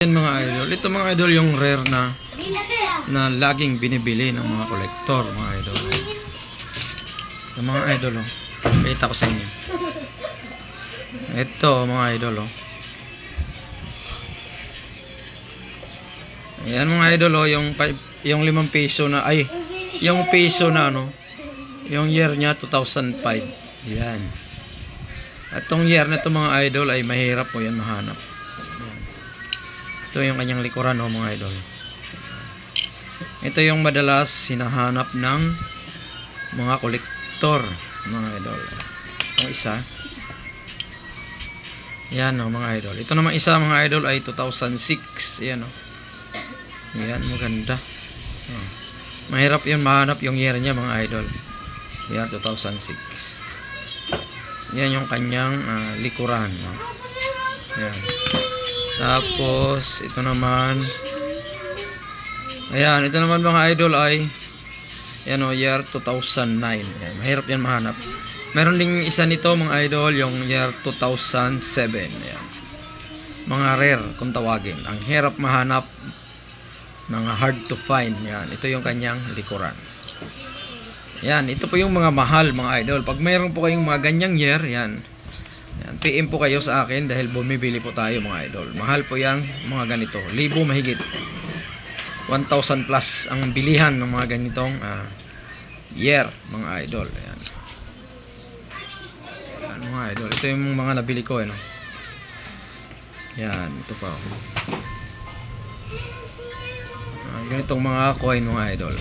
Yan mga idol, ito mga idol yung rare na laging binibili ng mga kolektor mga idol. Yung mga idol oh. Kita ko sa inyo. Ito mga idol oh. Ayan mga idol oh, yung 5 piso na ay yung piso na ano, yung year niya 2005. Yan. At tong year na to mga idol ay mahirap po yan mahanap. Ito yung kanyang likuran oh mga idol. Ito yung madalas hinahanap ng mga kolektor mga idol. Yung isa. Yan oh mga idol. Ito naman isa mga idol ay 2006. Yan oh. Yan maganda. Oh. Mahirap yun mahanap yung year niya mga idol. Yan 2006. Yan yung kanyang likuran oh. Yan. Tapos ito naman, ayan, ito naman mga idol ay yan o, year 2009. Ayan, mahirap yan mahanap. Meron ding isa nito mga idol, yung year 2007. Ayan. Mga rare kung tawagin. Ang hirap mahanap, mga hard to find. Ayan, ito yung kanyang likuran. Ayan, ito po yung mga mahal mga idol. Pag mayroon po kayong mga ganyang year, yan, PM po kayo sa akin dahil bumibili po tayo mga idol. Mahal po yung mga ganito. Libo mahigit. 1,000 plus ang bilihan ng mga ganitong year mga idol. Ayan. Ayan mga idol. Ito yung mga nabili ko. No? Ayan. Ito pa. Ganitong mga coin mga idol.